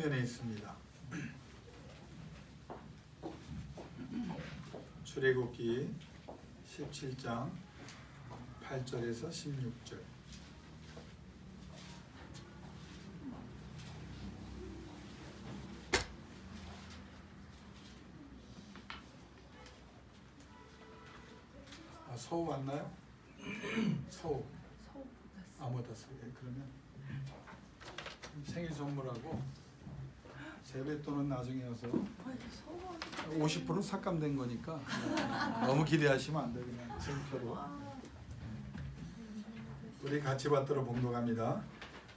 면에 있습니다. 출애굽기 17장 8절에서 16절. 서우 왔나요? 서우. 못 왔어요. 그러면 생일 선물하고 세뱃돈은 나중에 와서 50% 삭감된 거니까 너무 기대하시면 안 돼. 그냥 생표로. 우리 같이 받들어 봉독합니다.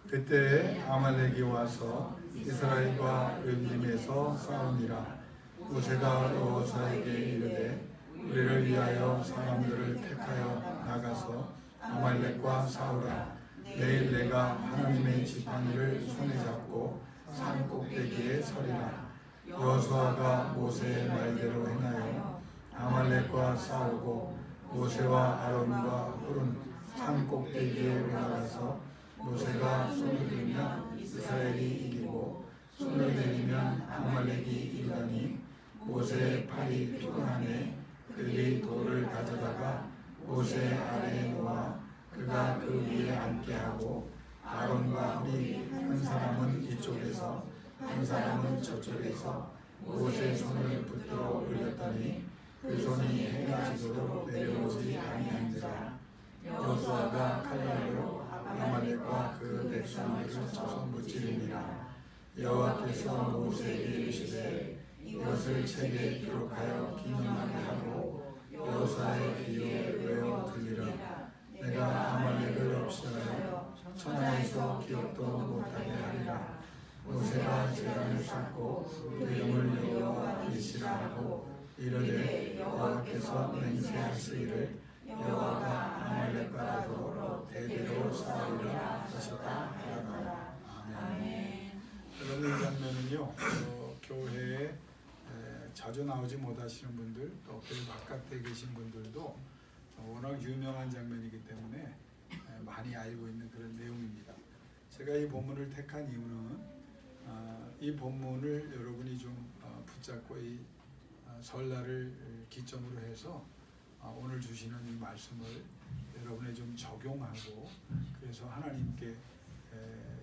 그때 아말렉이 와서 이스라엘과 르비딤에서 싸우니라. 모세가 여호수아에게 이르되 우리를 위하여 사람들을 택하여 나가서 아말렉과 싸우라. 내일 내가 하나님의 지팡이를 손에 잡고 산 꼭대기에 서리라. 여호수아가 모세의 말대로 행하여 아말렉과 싸우고 모세와 아론과 훌은 산 꼭대기에 올라가서 모세가 손을 들면 이스라엘이 이기고 손을 내리면 아말렉이 이기더니 모세의 팔이 피곤하네. 그들이 돌을 가져다가 모세 아래에 놓아 그가 그 위에 앉게 하고 아론과 훌이 한 사람은 이쪽에서 한 사람은 저쪽에서 모세 손을 붙들어 올렸더니 그 손이 해가 지도록 내려오지 아니한지라. 여호수아가 칼날로 아말렉과 그 백성을 쳐서 무찌르니라. 여호와께서 모세에게 이르시되 이것을 책에 기록하여 기념하게 하고 여호수아의 귀에 외워 들리라. 내가 아말렉을 없애하여 천하에서 기억도 못하게 하리라. 모세가 제단을 쌓고 그 이름을 여호와 이시라 하고 이르되 여호와께서 맹세하시기를 여호와가 아말렉과 더불어 대대로 싸우리라 하셨다 하더라. 아멘. 여러분, 이 장면은요, 교회에 자주 나오지 못하시는 분들, 또 교회 바깥에 계신 분들도 워낙 유명한 장면이기 때문에 많이 알고 있는 그런 내용입니다. 제가 이 본문을 택한 이유는 이 본문을 여러분이 좀 붙잡고 이 설날을 기점으로 해서 오늘 주시는 이 말씀을 여러분에 좀 적용하고 그래서 하나님께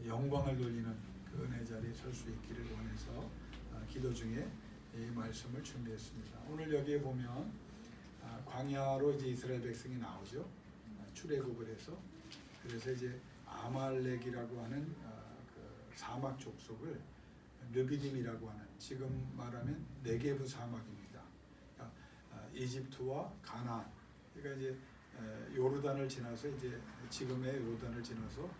영광을 돌리는 그 은혜 자리에 설 수 있기를 원해서 기도 중에 이 말씀을 준비했습니다. 오늘 여기에 보면 광야로 이제 이스라엘 백성이 나오죠. 출애굽을 해서 그래서 이제 아말렉이라고 하는 그 사막 족속을 르비딤이라고 하는, 지금 말하면 네게브 사막입니다. 그러니까 이집트와 가나안, 그러니까 이제 요르단을 지나서 이제 지금의 요르단을 지나서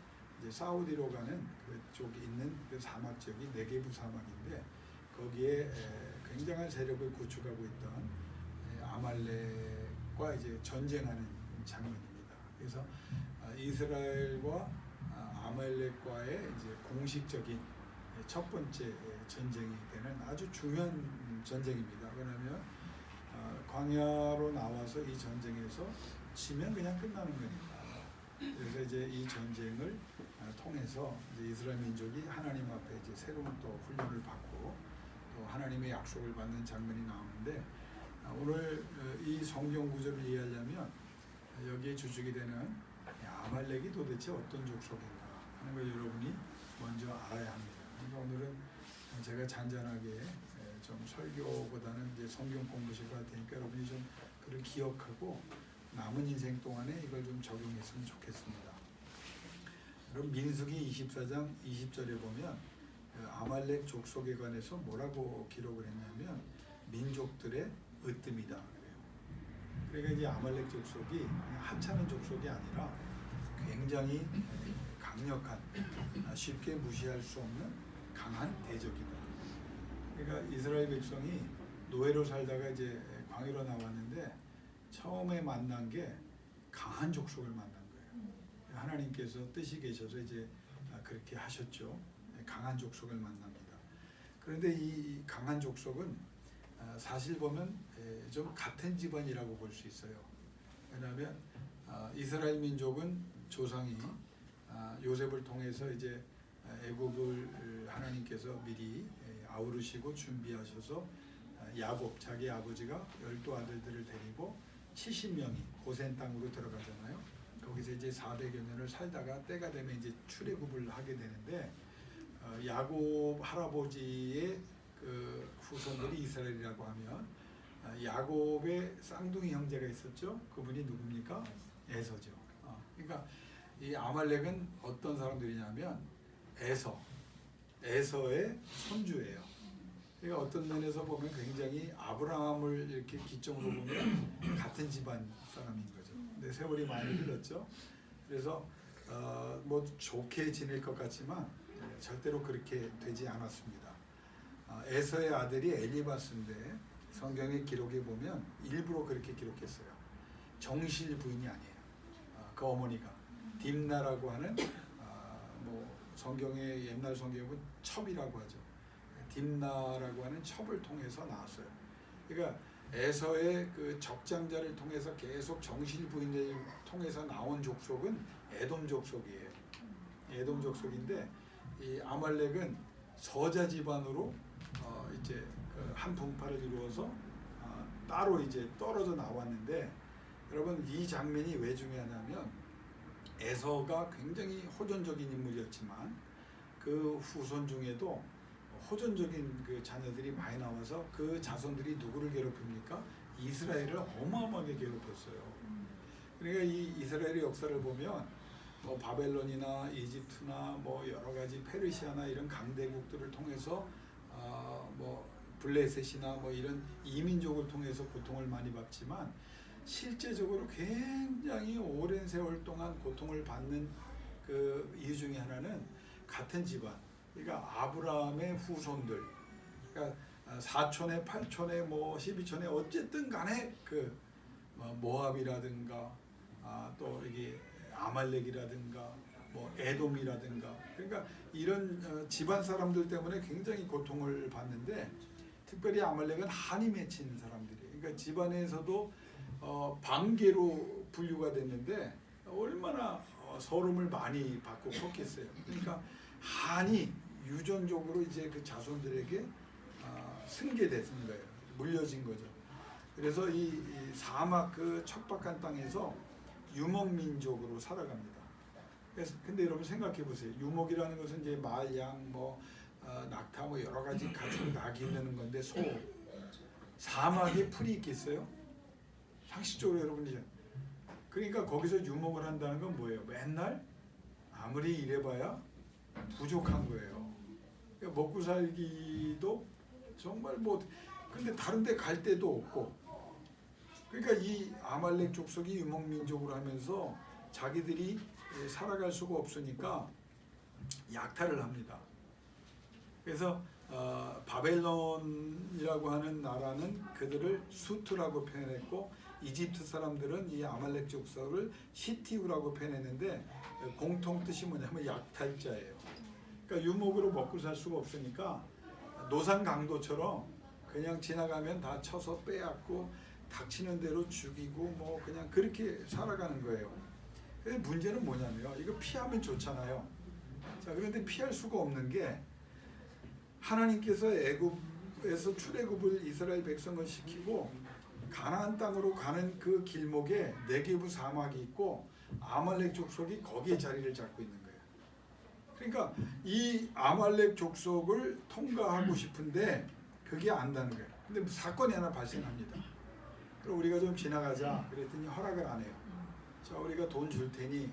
이제 사우디로 가는 그쪽에 있는 그 사막 지역이 네게브 사막인데 거기에 굉장한 세력을 구축하고 있던 아말렉과 이제 전쟁하는 장면입니다. 그래서 이스라엘과 아말렉과의 이제 공식적인 첫 번째 전쟁이 되는 아주 중요한 전쟁입니다. 왜냐하면 광야로 나와서 이 전쟁에서 지면 그냥 끝나는 거니까. 그래서 이제 이 전쟁을 통해서 이제 이스라엘 민족이 하나님 앞에 이제 새로운 또 훈련을 받고 또 하나님의 약속을 받는 장면이 나오는데 오늘 이 성경 구절을 이해하려면 여기에 주축이 되는 아말렉이 도대체 어떤 족속인가 하는 걸 여러분이 먼저 알아야 합니다. 그러니까 오늘은 제가 잔잔하게 좀 설교보다는 이제 성경 공부실 것 같으니까 여러분이 좀 그를 기억하고 남은 인생 동안에 이걸 좀 적용했으면 좋겠습니다. 그럼 민수기 24장 20절에 보면 아말렉 족속에 관해서 뭐라고 기록을 했냐면 민족들의 으뜸이다 그래요. 그러니까 이제 아말렉 족속이 그냥 하찮은 족속이 아니라 굉장히 강력한, 쉽게 무시할 수 없는 강한 대적이다. 그러니까 이스라엘 백성이 노예로 살다가 이제 광야로 나왔는데 처음에 만난 게 강한 족속을 만난 거예요. 하나님께서 뜻이 계셔서 이제 그렇게 하셨죠. 강한 족속을 만납니다. 그런데 이 강한 족속은 사실 보면 좀 같은 집안이라고 볼 수 있어요. 왜냐하면 이스라엘 민족은 조상이 요셉을 통해서 이제 애굽을 하나님께서 미리 아우르시고 준비하셔서 야곱 자기 아버지가 12아들들을 데리고 70명이 고센 땅으로 들어가잖아요. 거기서 이제 400여 년을 살다가 때가 되면 이제 출애굽을 하게 되는데 야곱 할아버지의 그 후손들이 이스라엘이라고 하면 야곱의 쌍둥이 형제가 있었죠. 그분이 누굽니까? 에서죠. 그러니까 이 아말렉은 어떤 사람들이냐면 에서의 손주예요. 그러니까 어떤 면에서 보면 굉장히 아브라함을 이렇게 기점으로 보면 같은 집안 사람인 거죠. 근데 세월이 많이 흘렀죠. 그래서 뭐 좋게 지낼 것 같지만 절대로 그렇게 되지 않았습니다. 에서의 아들이 엘리바스인데 성경의 기록에 보면 일부러 그렇게 기록했어요. 정실 부인이 아니에요. 그 어머니가 딥나라고 하는 뭐 성경의 옛날 성경에 보면 첩이라고 하죠. 딥나라고 하는 첩을 통해서 나왔어요. 그러니까 에서의 그 적장자를 통해서 계속 정실 부인을 통해서 나온 족속은 에돔 족속이에요. 에돔 족속인데 이 아말렉은 서자 집안으로 이제 그 한 분파를 이루어서 따로 이제 떨어져 나왔는데 여러분 이 장면이 왜 중요하냐면 에서가 굉장히 호전적인 인물이었지만 그 후손 중에도 호전적인 그 자녀들이 많이 나와서 그 자손들이 누구를 괴롭힙니까? 이스라엘을 어마어마하게 괴롭혔어요. 그러니까 이 이스라엘의 역사를 보면 뭐 바벨론이나 이집트나 뭐 여러 가지 페르시아나 이런 강대국들을 통해서 뭐 블레셋이나 뭐 이런 이민족을 통해서 고통을 많이 받지만 실제적으로 굉장히 오랜 세월 동안 고통을 받는 그 이유 중에 하나는 같은 집안. 그러니까 아브라함의 후손들, 그러니까 사촌에 8촌에 뭐 12촌에 어쨌든 간에 그 모압이라든가 또 여기 아말렉이라든가 뭐 에돔이라든가 그러니까 이런 집안 사람들 때문에 굉장히 고통을 받는데 특별히 아말렉은 한이 맺힌 사람들이에요. 그러니까 집안에서도 반계로 분류가 됐는데 얼마나 서름을 많이 받고 컸겠어요. 그러니까 한이 유전적으로 이제 그 자손들에게 승계됐는 거예요. 물려진 거죠. 그래서 이 사막 그 척박한 땅에서 유목민족으로 살아갑니다. 그래서 근데 여러분 생각해 보세요. 유목이라는 것은 이제 말, 양, 뭐 낙타 뭐 여러 가지 가축 낙이 있는 건데 소 사막에 풀이 있겠어요? 상식적으로 여러분이 그러니까 거기서 유목을 한다는 건 뭐예요? 맨날 아무리 일해봐야 부족한 거예요. 그러니까 먹고 살기도 정말 뭐 근데 다른 데 갈 데도 없고 그러니까 이 아말렉 족속이 유목민족으로 하면서 자기들이 살아갈 수가 없으니까 약탈을 합니다. 그래서 바벨론이라고 하는 나라는 그들을 수트라고 표현했고 이집트 사람들은 이 아말렉 족속을 시티우라고 표현했는데 공통 뜻이 뭐냐면 약탈자예요. 그러니까 유목으로 먹고 살 수가 없으니까 노상 강도처럼 그냥 지나가면 다 쳐서 빼앗고 닥치는 대로 죽이고 뭐 그냥 그렇게 살아가는 거예요. 문제는 뭐냐면 이거 피하면 좋잖아요. 자, 그런데 피할 수가 없는 게 하나님께서 애굽에서 출애굽을 이스라엘 백성을 시키고 가나안 땅으로 가는 그 길목에 네게브 사막이 있고 아말렉 족속이 거기에 자리를 잡고 있는 거예요. 그러니까 이 아말렉 족속을 통과하고 싶은데 그게 안 되는 거예요. 근데 사건이 하나 발생합니다. 그럼 우리가 좀 지나가자 그랬더니 허락을 안 해요. 자, 우리가 돈 줄 테니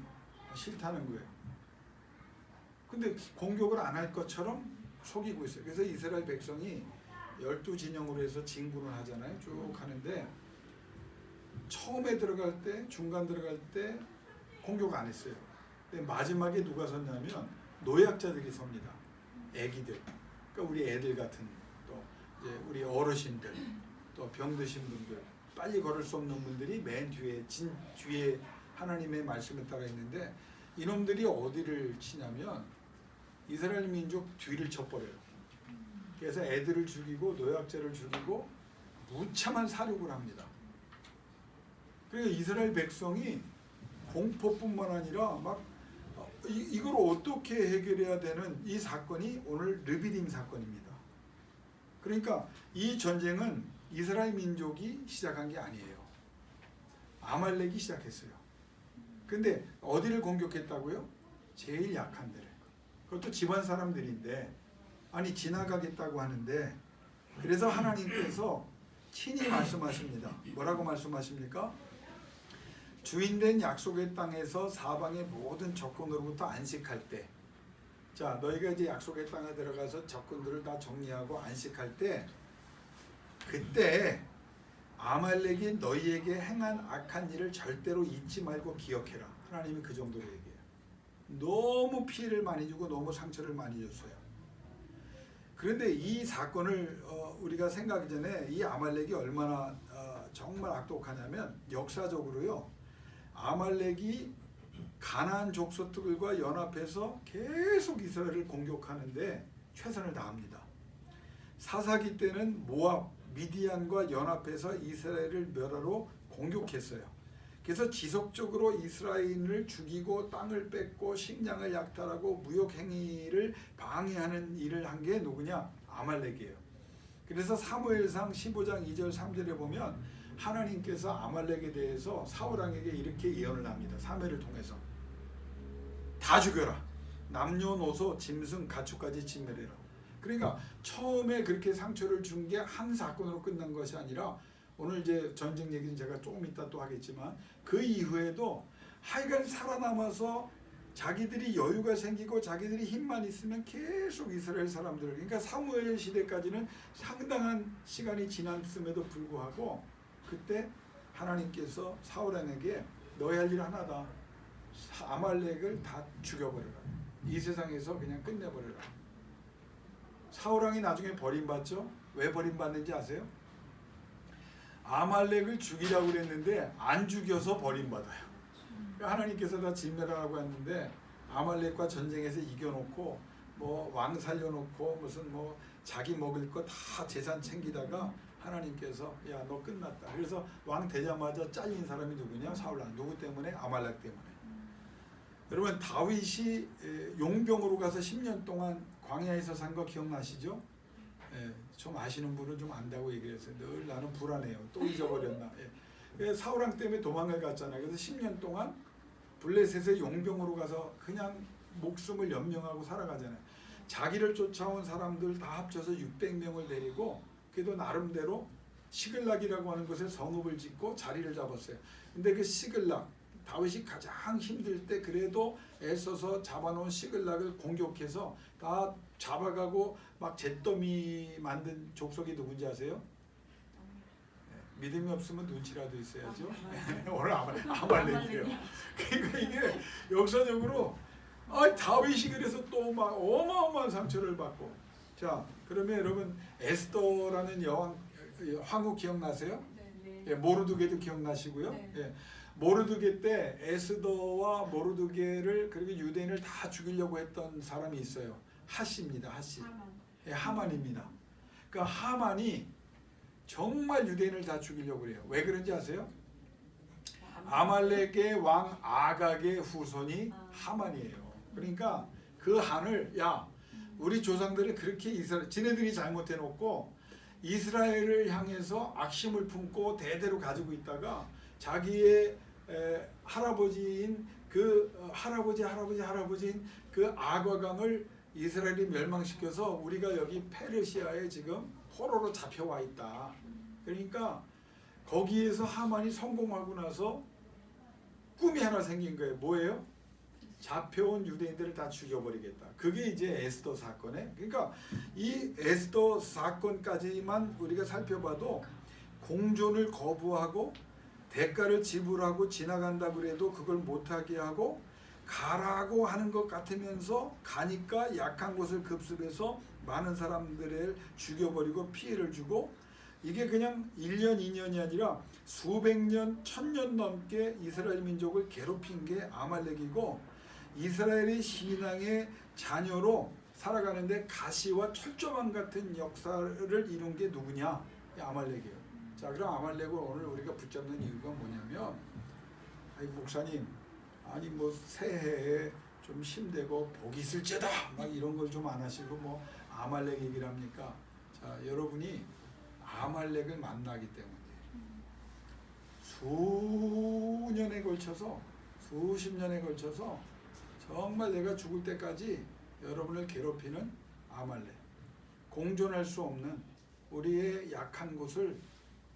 싫다는 거예요. 근데 공격을 안 할 것처럼 속이고 있어요. 그래서 이스라엘 백성이 12진영으로 해서 진군을 하잖아요. 쭉 하는데 처음에 들어갈 때, 중간 들어갈 때 공격 안 했어요. 근데 마지막에 누가 섰냐면 노약자들이 섭니다. 애기들. 그러니까 우리 애들 같은 또 이제 우리 어르신들 또 병드신 분들 빨리 걸을 수 없는 분들이 맨 뒤에 뒤에 하나님의 말씀에 따라 있는데 이놈들이 어디를 치냐면 이스라엘 민족 뒤를 쳐버려요. 그래서 애들을 죽이고 노약자를 죽이고 무참한 살육을 합니다. 그러니까 이스라엘 백성이 공포뿐만 아니라 막 이걸 어떻게 해결해야 되는 이 사건이 오늘 르비딤 사건입니다. 그러니까 이 전쟁은 이스라엘 민족이 시작한 게 아니에요. 아말렉이 시작했어요. 근데 어디를 공격했다고요? 제일 약한 데를. 그것도 집안 사람들인데 아니 지나가겠다고 하는데 그래서 하나님께서 친히 말씀하십니다. 뭐라고 말씀하십니까? 주인된 약속의 땅에서 사방의 모든 적군으로부터 안식할 때, 자 너희가 이제 약속의 땅에 들어가서 적군들을 다 정리하고 안식할 때, 그때 아말렉이 너희에게 행한 악한 일을 절대로 잊지 말고 기억해라. 하나님이 그 정도로 얘기해요. 너무 피해를 많이 주고 너무 상처를 많이 줬어요. 그런데 이 사건을 우리가 생각하기 전에 이 아말렉이 얼마나 정말 악독하냐면 역사적으로요. 아말렉이 가나안 족속들과 연합해서 계속 이스라엘을 공격하는데 최선을 다합니다. 사사기 때는 모압, 미디안과 연합해서 이스라엘을 멸하러 공격했어요. 그래서 지속적으로 이스라엘을 죽이고 땅을 뺏고 식량을 약탈하고 무역 행위를 방해하는 일을 한 게 누구냐? 아말렉이에요. 그래서 사무엘상 15장 2절 3절에 보면 하나님께서 아말렉에 대해서 사울왕에게 이렇게 예언을 합니다. 사무엘을 통해서 다 죽여라. 남녀노소 짐승 가축까지 진멸해라. 그러니까 처음에 그렇게 상처를 준 게 한 사건으로 끝난 것이 아니라 오늘 이제 전쟁 얘기는 제가 조금 이따 또 하겠지만 그 이후에도 하여간 살아남아서 자기들이 여유가 생기고 자기들이 힘만 있으면 계속 이스라엘 사람들, 그러니까 사무엘 시대까지는 상당한 시간이 지났음에도 불구하고 그때 하나님께서 사울왕에게 너희 할 일 하나다. 아말렉을 다 죽여버려라. 이 세상에서 그냥 끝내버려라. 사울왕이 나중에 버림받죠. 왜 버림받는지 아세요? 아말렉을 죽이라고 그랬는데 안 죽여서 버림받아요. 하나님께서 다 진멸하라고 했는데 아말렉과 전쟁에서 이겨놓고 뭐 왕 살려놓고 무슨 뭐 자기 먹을 거 다 재산 챙기다가 하나님께서 야 너 끝났다. 그래서 왕 되자마자 잘린 사람이 누구냐? 사울왕. 누구 때문에? 아말렉 때문에. 여러분 다윗이 용병으로 가서 10년 동안 광야에서 산 거 기억나시죠? 예, 좀 아시는 분은 좀 안다고 얘기했어요. 늘 나는 불안해요. 또 잊어버렸나. 예. 사울왕 때문에 도망을 갔잖아요. 그래서 10년 동안 블레셋의 용병으로 가서 그냥 목숨을 연명하고 살아가잖아요. 자기를 쫓아온 사람들 다 합쳐서 600명을 데리고 그래도 나름대로 시글락이라고 하는 곳에 성읍을 짓고 자리를 잡았어요. 근데 그 시글락, 다윗이 가장 힘들 때 그래도 애써서 잡아놓은 시글락을 공격해서 다 잡아가고 막 잿더미 만든 족속이 누군지 아세요? 믿음이 없으면 눈치라도 있어야죠. 오늘 아말렉이에요. 그러니까 이게 역사적으로 다윗이 그래서 또 막 어마어마한 상처를 받고. 자, 그러면 여러분 에스더라는 황후 기억나세요? 네. 예, 모르드게도 기억나시고요. 네. 예, 모르드게 때 에스더와 모르드게를 그리고 유대인을 다 죽이려고 했던 사람이 있어요. 하시입니다. 하시. 예, 하만입니다. 그러니까 하만이 정말 유대인을 다 죽이려고 그래요. 왜 그런지 아세요? 아말렉의 왕 아각의 후손이 하만이에요. 그러니까 그 한을 야 우리 조상들을 그렇게 지네들이 잘못해놓고 이스라엘을 향해서 악심을 품고 대대로 가지고 있다가 자기의 할아버지인 그 할아버지인 그 아과강을 이스라엘이 멸망시켜서 우리가 여기 페르시아에 지금 포로로 잡혀와 있다. 그러니까 거기에서 하만이 성공하고 나서 꿈이 하나 생긴 거예요. 뭐예요? 잡혀온 유대인들을 다 죽여버리겠다. 그게 이제 에스더 사건에. 그러니까 이 에스더 사건까지만 우리가 살펴봐도 공존을 거부하고 대가를 지불하고 지나간다 그래도 그걸 못하게 하고 가라고 하는 것 같으면서 가니까 약한 곳을 급습해서 많은 사람들을 죽여버리고 피해를 주고 이게 그냥 1년 2년이 아니라 수백 년, 1000년 넘게 이스라엘 민족을 괴롭힌 게 아말렉이고 이스라엘의 신앙의 자녀로 살아가는데 가시와 철조망 같은 역사를 이룬 게 누구냐? 아말렉이에요. 자, 그럼 아말렉을 오늘 우리가 붙잡는 이유가 뭐냐면 목사님 아니 뭐 새해에 좀 힘되고 복이 있을지다 막 이런 걸 좀 안 하시고 뭐 아말렉 얘기를 합니까? 자, 여러분이 아말렉을 만나기 때문에 수년에 걸쳐서 수십 년에 걸쳐서 정말 내가 죽을 때까지 여러분을 괴롭히는 아말렉, 공존할 수 없는 우리의 약한 곳을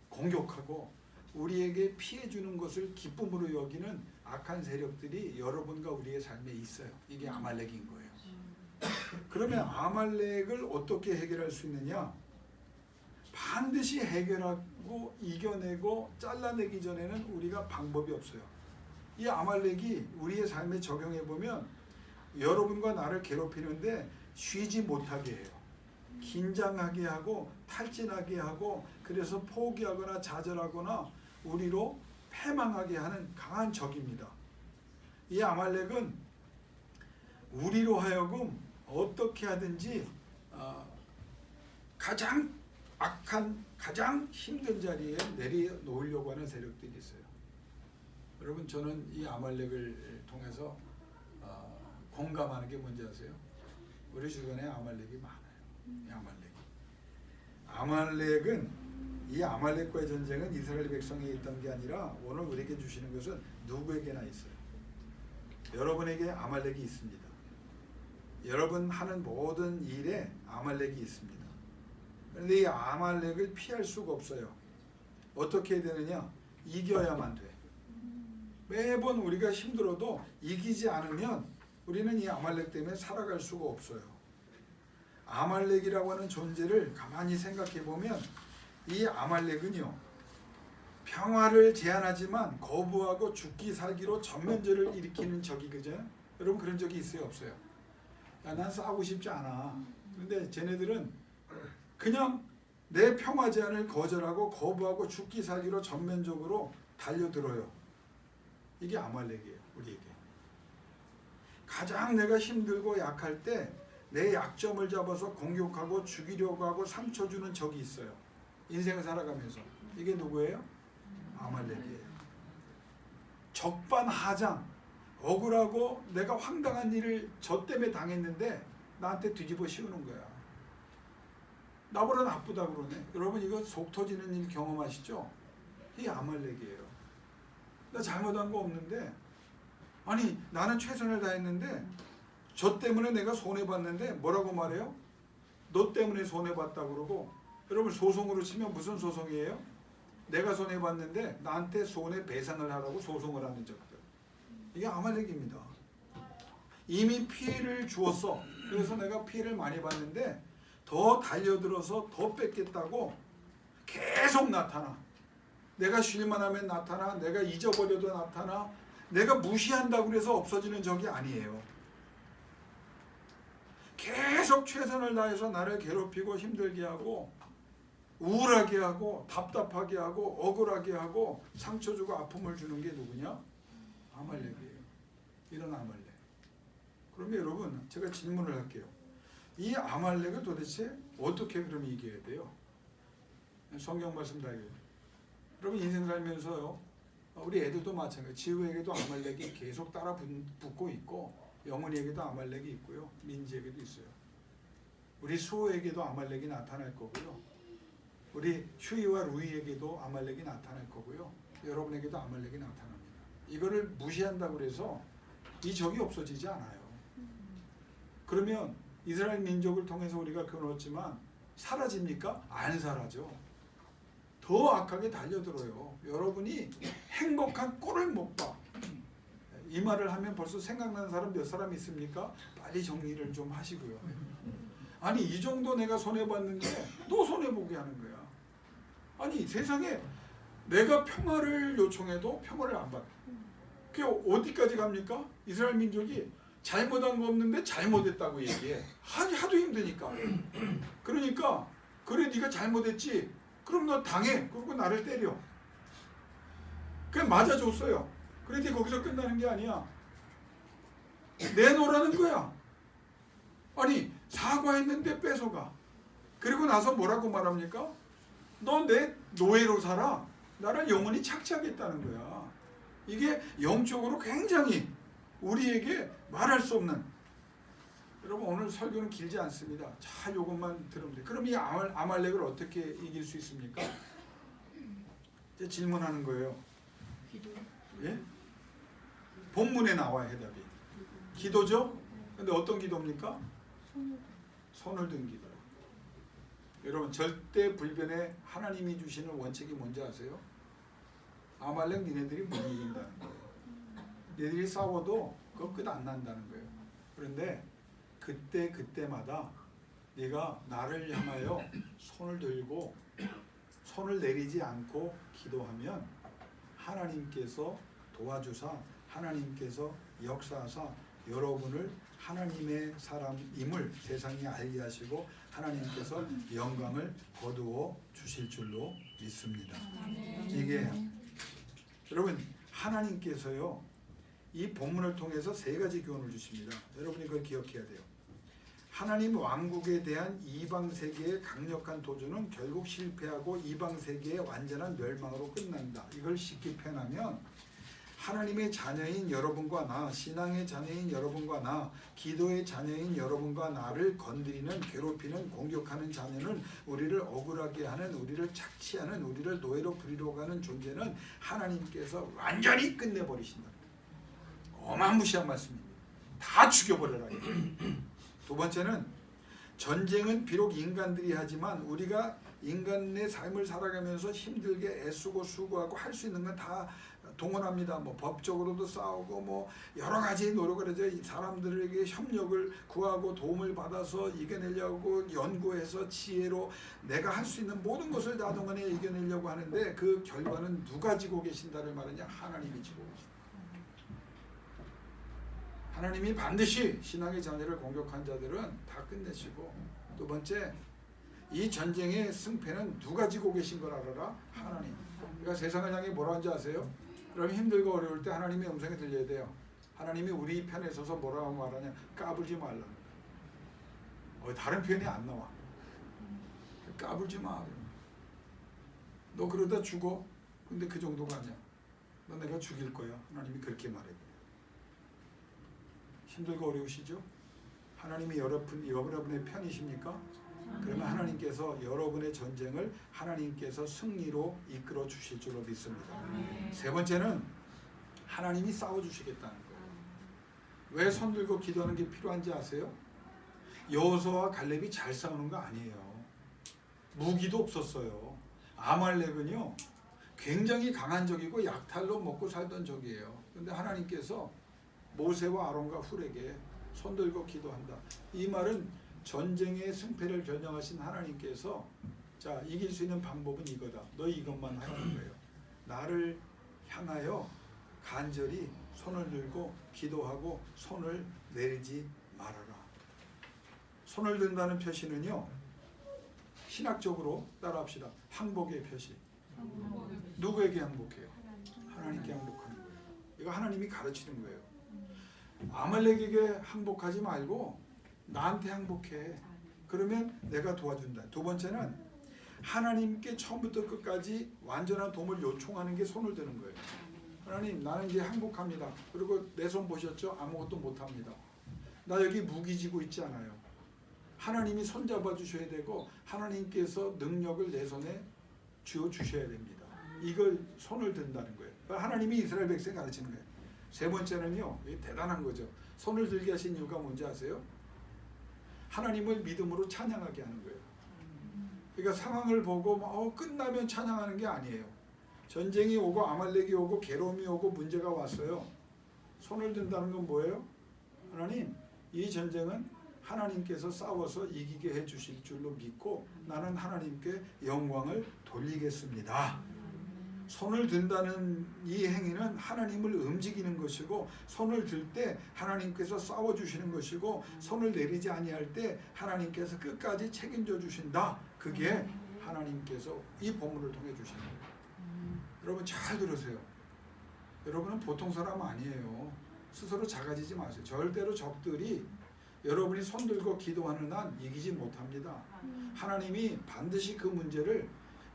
공격하고 우리에게 피해 주는 것을 기쁨으로 여기는 악한 세력들이 여러분과 우리의 삶에 있어요. 이게 아말렉인 거예요. 그러면 아말렉을 어떻게 해결할 수 있느냐? 반드시 해결하고 이겨내고 잘라내기 전에는 우리가 방법이 없어요. 이 아말렉이 우리의 삶에 적용해 보면 여러분과 나를 괴롭히는데 쉬지 못하게 해요. 긴장하게 하고 탈진하게 하고 그래서 포기하거나 좌절하거나 우리로 패망하게 하는 강한 적입니다. 이 아말렉은 우리로 하여금 어떻게 하든지 가장 악한 가장 힘든 자리에 내려놓으려고 하는 세력들이 있어요. 여러분 저는 이 아말렉을 통해서 공감하는 게 뭔지 아세요? 우리 주변에 아말렉이 많아요. 아말렉은 이 아말렉과의 전쟁은 이스라엘 백성에 있던 게 아니라 오늘 우리에게 주시는 것은 누구에게나 있어요. 여러분에게 아말렉이 있습니다. 여러분 하는 모든 일에 아말렉이 있습니다. 그런데 이 아말렉을 피할 수가 없어요. 어떻게 해야 되느냐? 이겨야만 돼. 매번 우리가 힘들어도 이기지 않으면 우리는 이 아말렉 때문에 살아갈 수가 없어요. 아말렉이라고 하는 존재를 가만히 생각해 보면 이 아말렉은요 평화를 제안하지만 거부하고 죽기 살기로 전면전을 일으키는 적이 그죠? 여러분 그런 적이 있어요 없어요? 야, 난 싸우고 싶지 않아. 그런데 쟤네들은 그냥 내 평화 제안을 거절하고 거부하고 죽기 살기로 전면적으로 달려들어요. 이게 아말렉이에요. 우리에게 가장 내가 힘들고 약할 때 내 약점을 잡아서 공격하고 죽이려고 하고 상처 주는 적이 있어요. 인생을 살아가면서. 이게 누구예요? 아말렉이에요. 적반하장 억울하고 내가 황당한 일을 저 때문에 당했는데 나한테 뒤집어 씌우는 거야. 나보다 나쁘다 그러네. 여러분 이거 속 터지는 일 경험하시죠? 이게 아말렉이에요. 나 잘못한 거 없는데 아니 나는 최선을 다했는데 저 때문에 내가 손해봤는데 뭐라고 말해요? 너 때문에 손해봤다 그러고. 여러분 소송으로 치면 무슨 소송이에요? 내가 손해봤는데 나한테 손해배상을 하라고 소송을 하는 적들. 이게 아말렉입니다. 이미 피해를 주었어. 그래서 내가 피해를 많이 봤는데 더 달려들어서 더 뺏겠다고 계속 나타나. 내가 쉴만 하면 나타나. 내가 잊어버려도 나타나. 내가 무시한다고 해서 없어지는 적이 아니에요. 계속 최선을 다해서 나를 괴롭히고 힘들게 하고 우울하게 하고 답답하게 하고 억울하게 하고 상처 주고 아픔을 주는 게 누구냐? 아말렉이에요. 이런 아말렉. 그러면 여러분 제가 질문을 할게요. 이 아말렉을 도대체 어떻게 그럼 이겨야 돼요? 성경 말씀 다 읽어요. 여러분 인생 살면서요. 우리 애들도 마찬가지. 지우에게도 아말렉이 계속 따라 붙고 있고 영훈이에게도 아말렉이 있고요. 민지에게도 있어요. 우리 수호에게도 아말렉이 나타날 거고요. 우리 휴이와 루이에게도 아말렉이 나타날 거고요. 여러분에게도 아말렉이 나타납니다. 이거를 무시한다고 해서 이 적이 없어지지 않아요. 그러면 이스라엘 민족을 통해서 우리가 끊었지만 사라집니까? 안 사라져. 더 악하게 달려들어요. 여러분이 행복한 꼴을 못 봐. 이 말을 하면 벌써 생각나는 사람 몇 사람 있습니까? 빨리 정리를 좀 하시고요. 아니 이 정도 내가 손해봤는데 또 손해보게 하는 거야. 아니 세상에 내가 평화를 요청해도 평화를 안 받아. 그게 어디까지 갑니까? 이스라엘 민족이 잘못한 거 없는데 잘못했다고 얘기해. 하도 힘드니까. 그러니까 그래 네가 잘못했지. 그럼 너 당해. 그리고 나를 때려. 그냥 맞아줬어요. 그런데 거기서 끝나는 게 아니야. 내놓으라는 거야. 아니 사과했는데 뺏어가. 그리고 나서 뭐라고 말합니까? 너 내 노예로 살아. 나를 영원히 착취하겠다는 거야. 이게 영적으로 굉장히 우리에게 말할 수 없는, 여러분 오늘 설교는 길지 않습니다. 자, 요것만 들으면 돼. 그럼 이 아말렉을 어떻게 이길 수 있습니까? 이제 질문하는 거예요. 예? 본문에 나와야 해답이. 기도죠? 근데 어떤 기도입니까? 손을 든 기도. 여러분 절대 불변의 하나님이 주시는 원칙이 뭔지 아세요? 아말렉 니네들이 못 이긴다는 거예요. 니네들이 싸워도 그거 끝 안 난다는 거예요. 그런데 그때마다 네가 나를 향하여 손을 들고 손을 내리지 않고 기도하면 하나님께서 도와주사, 하나님께서 역사하사 여러분을 하나님의 사람임을 세상에 알게 하시고 하나님께서 영광을 거두어 주실 줄로 믿습니다. 이게 여러분 하나님께서요 이 본문을 통해서 세 가지 교훈을 주십니다. 여러분이 그걸 기억해야 돼요. 하나님 왕국에 대한 이방 세계의 강력한 도전은 결국 실패하고 이방 세계의 완전한 멸망으로 끝난다. 이걸 쉽게 표현하면 하나님의 자녀인 여러분과 나, 신앙의 자녀인 여러분과 나, 기도의 자녀인 여러분과 나를 건드리는, 괴롭히는, 공격하는 자녀는 우리를 억울하게 하는, 우리를 착취하는, 우리를 노예로 부리러 가는 존재는 하나님께서 완전히 끝내버리신다. 어마무시한 말씀입니다. 다 죽여버려라. 두 번째는 전쟁은 비록 인간들이 하지만 우리가 인간의 삶을 살아가면서 힘들게 애쓰고 수고하고 할 수 있는 건 다 동원합니다. 뭐 법적으로도 싸우고 뭐 여러 가지 노력을 해서 사람들에게 협력을 구하고 도움을 받아서 이겨내려고 연구해서 지혜로 내가 할 수 있는 모든 것을 다 동원해 이겨내려고 하는데 그 결과는 누가 지고 계신다를 말하냐? 하나님이 지고 계신다. 하나님이 반드시 신앙의 자녀를 공격한 자들은 다 끝내시고, 두 번째 이 전쟁의 승패는 누가 지고 계신 걸 알아라? 하나님. 그러니까 세상을 향해 뭐라 하는지 아세요? 그럼 힘들고 어려울 때 하나님의 음성이 들려야 돼요. 하나님이 우리 편에 서서 뭐라고 말하냐? 까불지 말라. 다른 표현이 안 나와. 까불지 마. 너 그러다 죽어. 근데 그 정도가 아니야. 너 내가 죽일 거야. 하나님이 그렇게 말해요. 힘들고 어려우시죠? 하나님이 여러분의 편이십니까? 그러면 하나님께서 여러분의 전쟁을 하나님께서 승리로 이끌어 주실 줄로 믿습니다. 세 번째는 하나님이 싸워주시겠다는 거예요. 왜 손 들고 기도하는 게 필요한지 아세요? 여호수아와 갈렙이 잘 싸우는 거 아니에요. 무기도 없었어요. 아말렉은요 굉장히 강한 적이고 약탈로 먹고 살던 적이에요. 그런데 하나님께서 모세와 아론과 훌에게 손 들고 기도한다. 이 말은 전쟁의 승패를 결정하신 하나님께서 자 이길 수 있는 방법은 이거다. 너 이것만 하라는 거예요. 나를 향하여 간절히 손을 들고 기도하고 손을 내리지 말아라. 손을 든다는 표시는요. 신학적으로 따라합시다. 항복의 표시. 누구에게 항복해요? 하나님께 항복하는 거예요. 이거 하나님이 가르치는 거예요. 아말렉에게 항복하지 말고 나한테 항복해. 그러면 내가 도와준다. 두 번째는 하나님께 처음부터 끝까지 완전한 도움을 요청하는 게 손을 드는 거예요. 하나님 나는 이제 항복합니다. 그리고 내 손 보셨죠? 아무것도 못합니다. 나 여기 무기 지고 있지 않아요. 하나님이 손 잡아 주셔야 되고 하나님께서 능력을 내 손에 쥐어 주셔야 됩니다. 이걸 손을 든다는 거예요. 하나님이 이스라엘 백성 가르치는 거예요. 세 번째는요. 이게 대단한 거죠. 손을 들게 하신 이유가 뭔지 아세요? 하나님을 믿음으로 찬양하게 하는 거예요. 그러니까 상황을 보고 끝나면 찬양하는 게 아니에요. 전쟁이 오고 아말렉이 오고 괴로움이 오고 문제가 왔어요. 손을 든다는 건 뭐예요? 하나님 이 전쟁은 하나님께서 싸워서 이기게 해주실 줄로 믿고 나는 하나님께 영광을 돌리겠습니다. 손을 든다는 이 행위는 하나님을 움직이는 것이고 손을 들 때 하나님께서 싸워주시는 것이고 손을 내리지 아니할 때 하나님께서 끝까지 책임져 주신다. 그게 하나님께서 이 본문을 통해 주시는 거예요. 여러분 잘 들으세요. 여러분은 보통 사람 아니에요. 스스로 작아지지 마세요. 절대로 적들이 여러분이 손 들고 기도하는 한 이기지 못합니다. 하나님이 반드시 그 문제를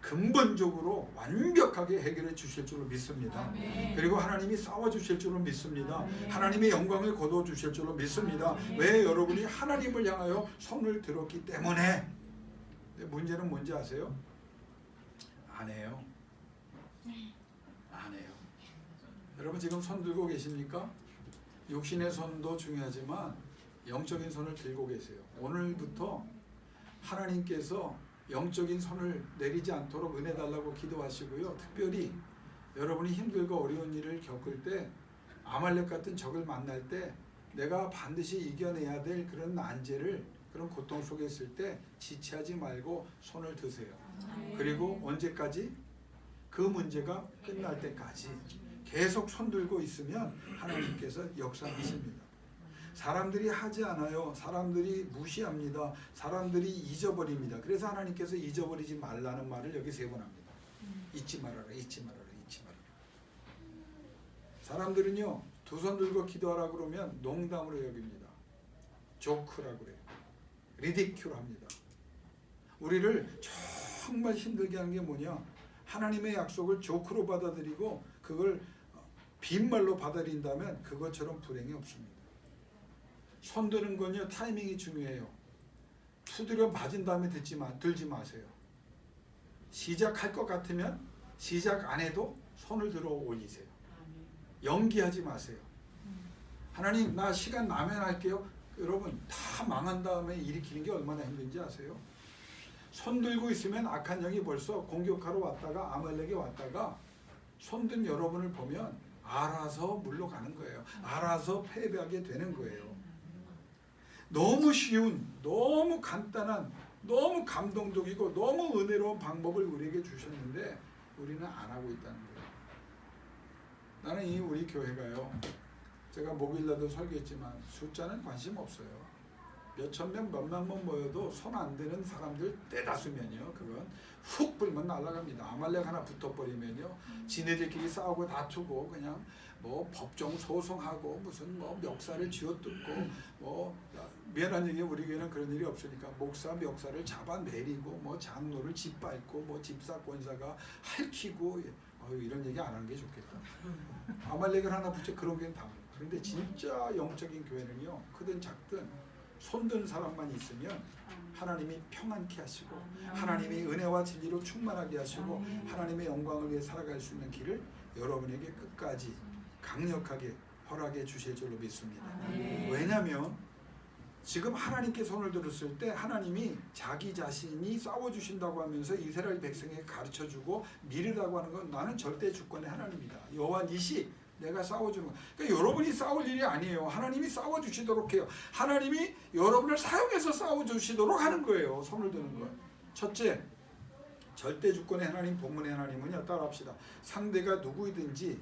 근본적으로 완벽하게 해결해 주실 줄로 믿습니다. 그리고 하나님이 싸워 주실 줄로 믿습니다. 하나님의 영광을 거두어 주실 줄로 믿습니다. 왜? 여러분이 하나님을 향하여 손을 들었기 때문에. 근데 문제는 뭔지 아세요? 안 해요. 안 해요. 여러분 지금 손 들고 계십니까? 육신의 손도 중요하지만 영적인 손을 들고 계세요. 오늘부터 하나님께서 영적인 손을 내리지 않도록 은혜 달라고 기도하시고요. 특별히 여러분이 힘들고 어려운 일을 겪을 때, 아말렉 같은 적을 만날 때 내가 반드시 이겨내야 될 그런 난제를, 그런 고통 속에 있을 때 지체하지 말고 손을 드세요. 그리고 언제까지? 그 문제가 끝날 때까지 계속 손 들고 있으면 하나님께서 역사하십니다. 사람들이 하지 않아요. 사람들이 무시합니다. 사람들이 잊어버립니다. 그래서 하나님께서 잊어버리지 말라는 말을 여기 3번 합니다. 잊지 말아라, 잊지 말아라, 잊지 말아라. 사람들은요, 두 손 들고 기도하라 그러면 농담으로 여깁니다. 조크라고 그래요. 리디큐합니다. 우리를 정말 힘들게 하는 게 뭐냐? 하나님의 약속을 조크로 받아들이고 그걸 빈말로 받아들인다면 그것처럼 불행이 없습니다. 손 드는 건요, 타이밍이 중요해요. 두드려 맞은 다음에 들지 마세요. 시작할 것 같으면 시작 안 해도 손을 들어 올리세요. 연기하지 마세요. 하나님, 나 시간 나면 할게요. 여러분, 다 망한 다음에 일으키는 게 얼마나 힘든지 아세요? 손 들고 있으면 악한 영이 벌써 공격하러 왔다가 아말렉에 왔다가 손든 여러분을 보면 알아서 물러가는 거예요. 알아서 패배하게 되는 거예요. 너무 쉬운, 너무 간단한, 너무 감동적이고 너무 은혜로운 방법을 우리에게 주셨는데 우리는 안 하고 있다는 거예요. 나는 이 우리 교회가요, 제가 목요일날도 설교했지만 숫자는 관심 없어요. 몇천 명, 몇만 명 모여도 손 안 드는 사람들 대다수면요, 그건 훅 불면 날아갑니다. 아말렉 하나 붙어버리면요, 지네들끼리 싸우고 다투고 그냥 뭐 법정 소송하고 무슨 뭐 멱살을 쥐어뜯고 뭐 미안한 얘기, 우리 교회는 그런 일이 없으니까 목사 멱살을 잡아내리고 뭐 장로를 짓밟고 뭐 집사 권사가 핥히고, 이런 얘기 안 하는 게 좋겠다. 아말렉을 하나 붙여 그런 게 다. 그런데 진짜 영적인 교회는요, 크든 작든 손든 사람만 있으면 하나님이 평안케 하시고 하나님이 은혜와 진리로 충만하게 하시고 하나님의 영광을 위해 살아갈 수 있는 길을 여러분에게 끝까지 강력하게 허락해 주실 줄로 믿습니다. 왜냐하면 지금 하나님께 손을 들었을 때 하나님이 자기 자신이 싸워주신다고 하면서 이스라엘 백성에게 가르쳐주고 미르다고 하는 건 나는 절대 주권의 하나님이다. 여호와 니시, 내가 싸워주는 거야. 그러니까 여러분이 싸울 일이 아니에요. 하나님이 싸워주시도록 해요. 하나님이 여러분을 사용해서 싸워주시도록 하는 거예요. 손을 드는 거. 첫째, 절대 주권의 하나님, 본문의 하나님은요, 따라합시다. 상대가 누구이든지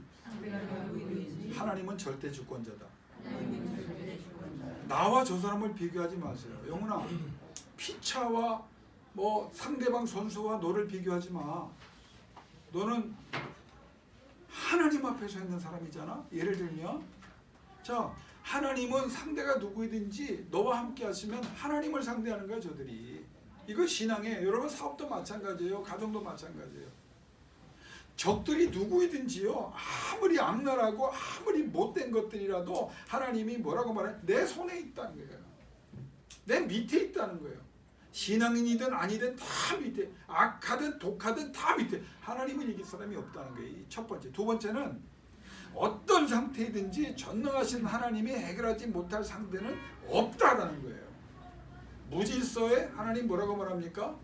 하나님은 절대 주권자다. 나와 저 사람을 비교하지 마세요. 영훈아, 피차와 뭐 상대방 선수와 너를 비교하지 마. 너는 하나님 앞에 서 있는 사람이잖아. 예를 들면, 자, 하나님은 상대가 누구이든지 너와 함께 하시면 하나님을 상대하는 거야, 저들이. 이거 신앙이에요. 여러분, 사업도 마찬가지예요. 가정도 마찬가지예요. 적들이 누구이든지요, 아무리 악랄하고 아무리 못된 것들이라도 하나님이 뭐라고 말해? 내 손에 있다는 거예요. 내 밑에 있다는 거예요. 신앙인이든 아니든 다 밑에, 악하든 독하든 다 밑에. 하나님은 이길 사람이 없다는 거예요. 첫 번째. 두 번째는 어떤 상태이든지 전능하신 하나님이 해결하지 못할 상대는 없다라는 거예요. 무질서에 하나님 뭐라고 말합니까?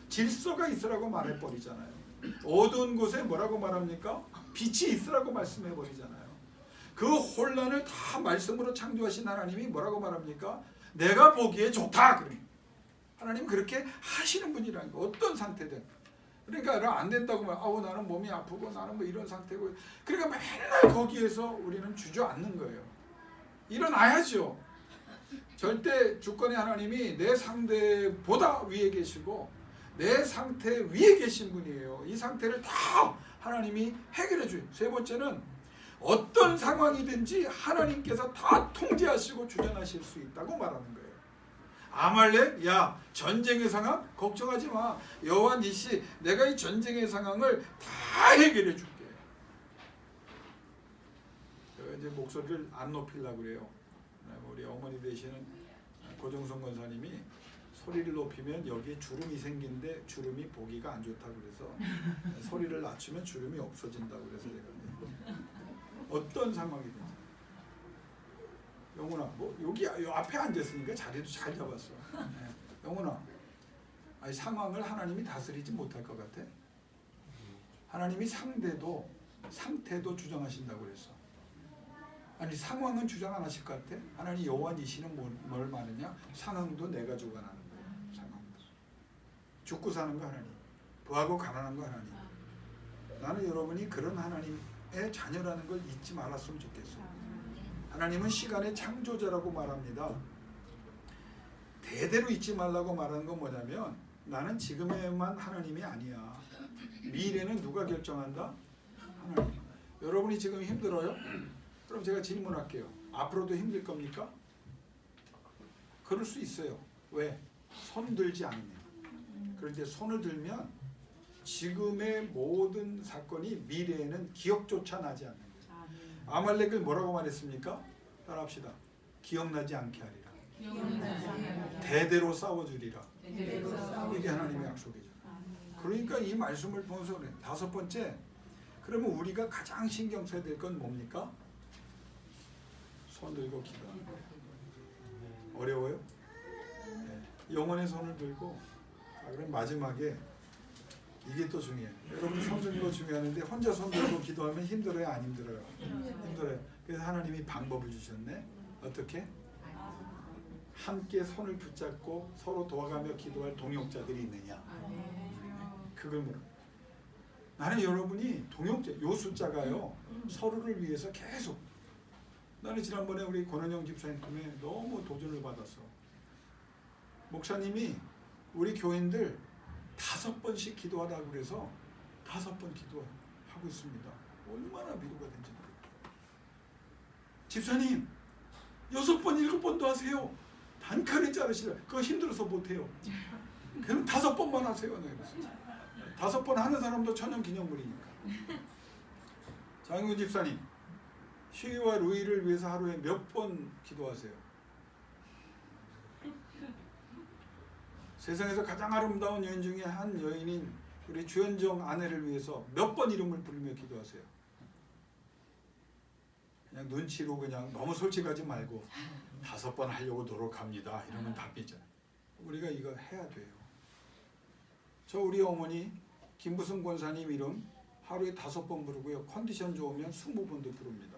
질서가 있으라고 말해버리잖아요. 어두운 곳에 뭐라고 말합니까? 빛이 있으라고 말씀해버리잖아요. 그 혼란을 다 말씀으로 창조하신 하나님이 뭐라고 말합니까? 내가 보기에 좋다. 하나님 그렇게 하시는 분이라는 거. 어떤 상태든. 그러니까 안 된다고 말, 나는 몸이 아프고 나는 뭐 이런 상태고. 그러니까 맨날 거기에서 우리는 주저앉는 거예요. 일어나야죠. 절대 주권의 하나님이 내 상대보다 위에 계시고 내 상태 위에 계신 분이에요. 이 상태를 다 하나님이 해결해 줘요. 세 번째는 어떤 상황이든지 하나님께서 다 통제하시고 주전하실 수 있다고 말하는 거예요. 아말렉, 야 전쟁의 상황 걱정하지 마. 여호와 니시, 내가 이 전쟁의 상황을 다 해결해 줄게. 제가 이제 목소리를 안 높이려고 그래요. 우리 어머니 되시는 고정성 권사님이 소리를 높이면 여기에 주름이 생긴데 주름이 보기가 안 좋다고 그래서 소리를 낮추면 주름이 없어진다고 그래서 제가 어떤 상황이든지 영훈아, 뭐 여기 앞에 앉았으니까 자리도 잘 잡았어. 영훈아, 아니 상황을 하나님이 다스리지 못할 것 같아? 하나님이 상태도 주장하신다고 그랬어. 아니 상황은 주장 안 하실 것 같아? 하나님 여호와 니시는 뭘 말하냐? 상황도 내가 주관하는 거야. 상황도. 죽고 사는 거 하나님, 부하고 가난한 거 하나님. 나는 여러분이 그런 하나님의 자녀라는 걸 잊지 말았으면 좋겠어. 하나님은 시간의 창조자라고 말합니다. 대대로 잊지 말라고 말하는 건 뭐냐면 나는 지금에만 하나님이 아니야. 미래는 누가 결정한다? 하나님. 여러분이 지금 힘들어요? 그럼 제가 질문할게요. 앞으로도 힘들 겁니까? 그럴 수 있어요. 왜? 손 들지 않으면. 그런데 손을 들면 지금의 모든 사건이 미래에는 기억조차 나지 않는 거예요. 아말렉을 뭐라고 말했습니까? 따라합시다. 기억나지 않게 하리라. 대대로 싸워주리라. 이게 하나님의 약속이죠. 그러니까 이 말씀을 보면서 그래. 다섯 번째, 그러면 우리가 가장 신경 써야 될 건 뭡니까? 손 들고 기도하는 거예요. 어려워요? 네. 영혼의 손을 들고. 그럼 마지막에 이게 또 중요해요. 여러분 손 드는 거 중요한데 혼자 손 들고 기도하면 힘들어요? 안 힘들어요? 힘들어요. 그래서 하나님이 방법을 주셨네. 어떻게? 함께 손을 붙잡고 서로 도와가며 기도할 동역자들이 있느냐. 그걸 물어. 나는 여러분이 동역자, 요 숫자가요 서로를 위해서 계속. 나는 지난번에 우리 권은영 집사님 때문에 너무 도전을 받았어. 목사님이 우리 교인들 5번씩 기도하라고 그래서 5번 기도하고 있습니다. 얼마나 위로가 된지 모르겠어요. 집사님 6번, 7번도 하세요. 단칼에 자르시라. 그거 힘들어서 못해요. 그럼 5번만 하세요. 5번 하는 사람도 천연기념물이니까. 장윤 집사님, 시위와 루이를 위해서 하루에 몇 번 기도하세요? 세상에서 가장 아름다운 여인 중에 한 여인인 우리 주현정 아내를 위해서 몇 번 이름을 부르며 기도하세요? 그냥 눈치로 그냥 너무 솔직하지 말고 5번 하려고 노력합니다. 이러면 답이잖아요. 우리가 이거 해야 돼요. 저 우리 어머니 김부승 권사님 이름 하루에 5번 부르고요. 컨디션 좋으면 20번도 부릅니다.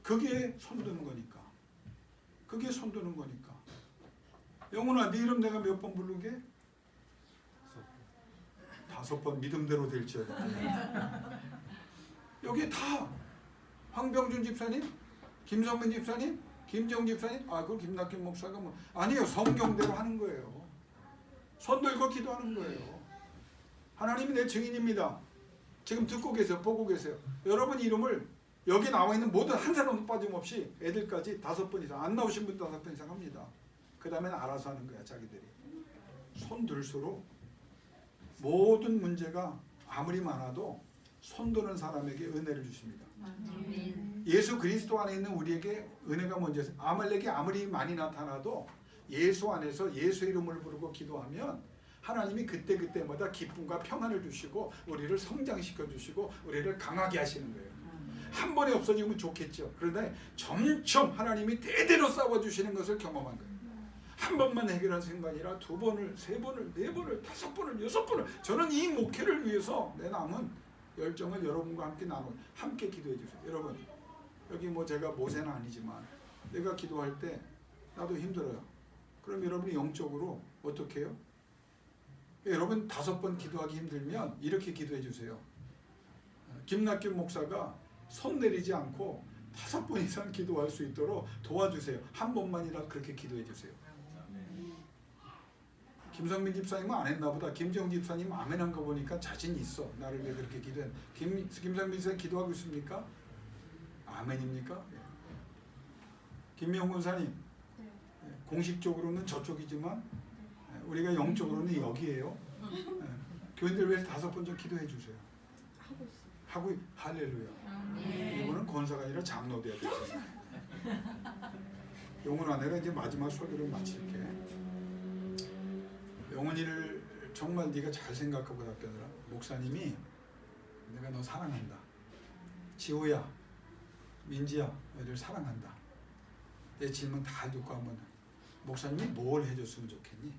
그게 손드는 거니까. 그게 손드는 거니까. 영훈아, 네 이름 내가 몇 번 부르게? 5번 믿음대로 될지어다. 여기 다 황병준 집사님, 김성민 집사님, 김정 집사님, 그 김낙현 목사가 뭐 아니에요. 성경대로 하는 거예요. 손 들고 기도하는 거예요. 하나님이 내 증인입니다. 지금 듣고 계세요. 보고 계세요. 여러분 이름을 여기 나와 있는 모든 한 사람도 빠짐없이 애들까지 5번 이상, 안 나오신 분 5번 이상 합니다. 그 다음에는 알아서 하는 거야. 자기들이. 손 들수록 모든 문제가 아무리 많아도 손드는 사람에게 은혜를 주십니다. 예수 그리스도 안에 있는 우리에게 은혜가 뭔지 아말렉이 아무리 많이 나타나도 예수 안에서 예수 이름을 부르고 기도하면 하나님이 그때그때마다 기쁨과 평안을 주시고 우리를 성장시켜 주시고 우리를 강하게 하시는 거예요. 한 번에 없어지면 좋겠죠. 그런데 점점 하나님이 대대로 싸워주시는 것을 경험한 거예요. 한 번만 해결할 생각이 아니라 2번을, 3번을, 4번을, 5번을, 6번을. 저는 이 목회를 위해서 내 남은 열정을 여러분과 함께 함께 기도해 주세요. 여러분, 여기 뭐 제가 모세는 아니지만 내가 기도할 때 나도 힘들어요. 그럼 여러분이 영적으로 어떻게 해요? 여러분 5번 기도하기 힘들면 이렇게 기도해 주세요. 김낙균 목사가 손 내리지 않고 5번 이상 기도할 수 있도록 도와주세요. 한 번만이라도 그렇게 기도해 주세요. 김성민 집사님은 안 했나 보다. 김정 집사님 아멘한 거 보니까 자신 있어. 나를 위해 그렇게 기도해. 김성민 집사님 기도하고 있습니까? 아멘입니까? 김명훈 사님, 공식적으로는 저쪽이지만 우리가 영적으로는 여기에요. 교인들 왜 5번 좀 기도해 주세요. 하고 할렐루야. 이분은 권사가 아니라 장로 돼야 되잖아요. 영훈아, 내가 이제 마지막 설교를 마칠게. 영훈이를 정말 네가 잘 생각하고 답변하라. 목사님이 내가 너 사랑한다. 지호야, 민지야, 너희들 사랑한다. 내 질문 다 듣고 한번 목사님이 뭘 해줬으면 좋겠니?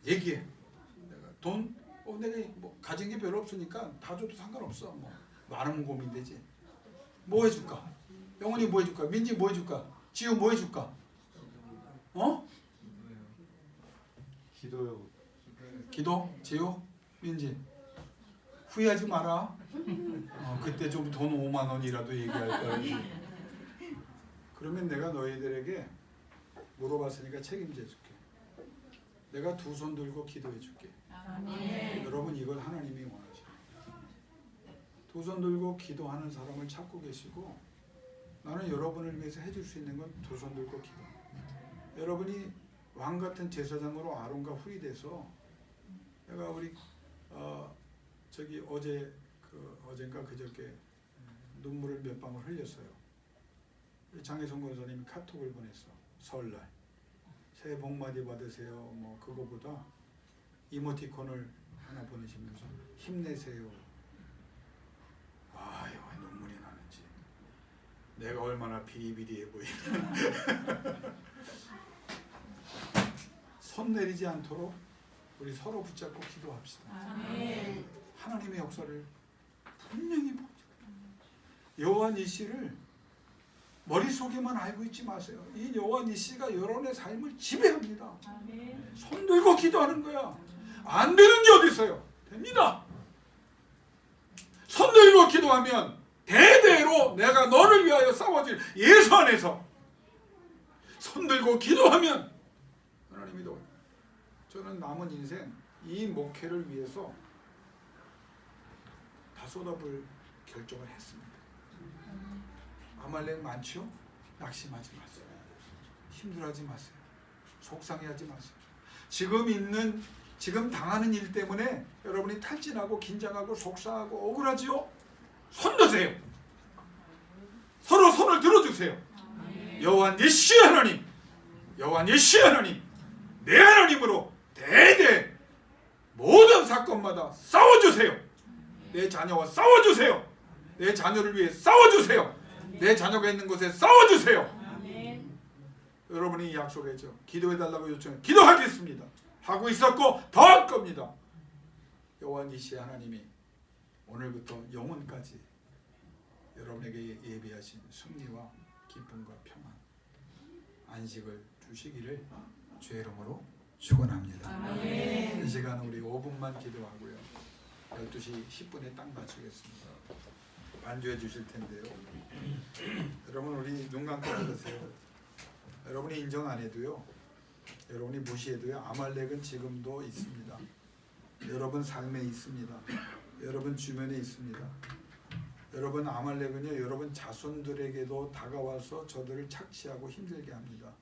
얘기해. 내가 돈, 내가 뭐 가진 게 별로 없으니까 다 줘도 상관없어. 뭐 많으면 고민되지. 뭐 해줄까? 영훈이 뭐 해줄까? 민지 뭐 해줄까? 지호 뭐 해줄까? 기도요. 기도? 지호? 민지 후회하지 마라. 그때 좀 돈 5만 원이라도 얘기할 거야. 그러면 내가 너희들에게 물어봤으니까 책임져 줄게. 내가 2손 들고 기도해 줄게. 여러분, 이걸 하나님이 원하셔. 2손 들고 기도하는 사람을 찾고 계시고, 나는 여러분을 위해서 해줄 수 있는 건 2손 들고 기도. 여러분이 왕 같은 제사장으로 아론과 훌이 돼서, 내가 우리 어젠가 그저께 눈물을 몇 방울 흘렸어요. 장혜성 권사님이 카톡을 보냈어. 설날 새해 복 많이 받으세요. 뭐 그거보다 이모티콘을 하나 보내시면서 힘내세요. 아유, 눈물이 나는지. 내가 얼마나 비리비리해 보이면. 손 내리지 않도록 우리 서로 붙잡고 기도합시다. 하나님의 역사를 분명히 보죠. 여호와 니시를 머릿속에만 알고 있지 마세요. 이 여호와 니시가 여러분의 삶을 지배합니다. 손 들고 기도하는 거야. 안 되는 게 어디 있어요? 됩니다. 손 들고 기도하면 대대로 내가 너를 위하여 싸워줄 예수 안에서 손 들고 기도하면 하나님이 도와요. 저는 남은 인생 이 목회를 위해서 다 쏟아볼 결정을 했습니다. 아말렉 많죠? 낙심하지 마세요. 힘들어하지 마세요. 속상해하지 마세요. 지금 당하는 일 때문에 여러분이 탈진하고 긴장하고 속상하고 억울하지요? 손 드세요. 서로 손을 들어주세요. 여호와 니시 하나님, 여호와 니시 하나님, 내 하나님으로 대대 모든 사건마다 싸워주세요. 내 자녀와 싸워주세요. 내 자녀를 위해 싸워주세요. 내 자녀가 있는 곳에 싸워주세요. 여러분이 약속했죠. 기도해달라고 요청해 기도하겠습니다. 하고 있었고 더 할 겁니다. 여호와 니시 하나님이 오늘부터 영원까지 여러분에게 예비하신 승리와 기쁨과 평안, 안식을 주시기를 주의 이름으로 축원합니다. 이 시간 우리 5분만 기도하고요. 12시 10분에 딱 맞추겠습니다. 반주해 주실 텐데요. 여러분, 우리 눈 감고 받으세요. 여러분이 인정 안 해도요, 여러분이 무시해도요, 아말렉은 지금도 있습니다. 여러분 삶에 있습니다. 여러분 주변에 있습니다. 여러분, 아말렉은요, 여러분 자손들에게도 다가와서 저들을 착취하고 힘들게 합니다.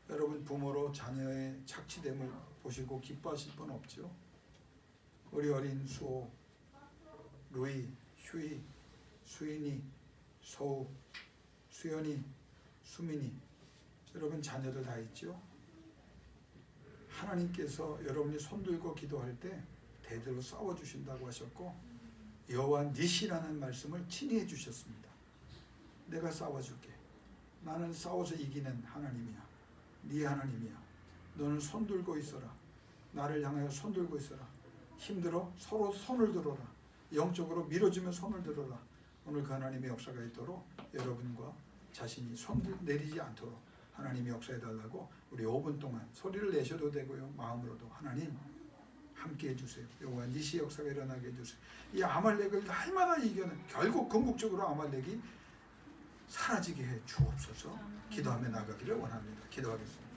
여러분 부모로 자녀의 착취됨을 보시고 기뻐하실 분 없죠? 우리 어린 수호, 루이, 휴이, 수인이, 서우, 수연이, 수민이, 여러분 자녀들 다 있죠? 하나님께서 여러분이 손들고 기도할 때 대대로 싸워주신다고 하셨고, 여호와 니시라는 말씀을 친히 해주셨습니다. 내가 싸워줄게. 나는 싸워서 이기는 하나님이야. 네 하나님이야. 너는 손들고 있어라. 나를 향하여 손들고 있어라. 힘들어? 서로 손을 들어라. 영적으로 밀어주며 손을 들어라. 오늘 그 하나님의 역사가 있도록 여러분과 자신이 손 내리지 않도록 하나님이 역사해달라고 우리 5분 동안 소리를 내셔도 되고요, 마음으로도 하나님 함께 해주세요. 여호와 니시 역사가 일어나게 해주세요. 이 아말렉을 날마다 이겨는, 결국 궁극적으로 아말렉이 사라지게 해 주옵소서. 기도하며 나가기를 원합니다. 기도하겠습니다.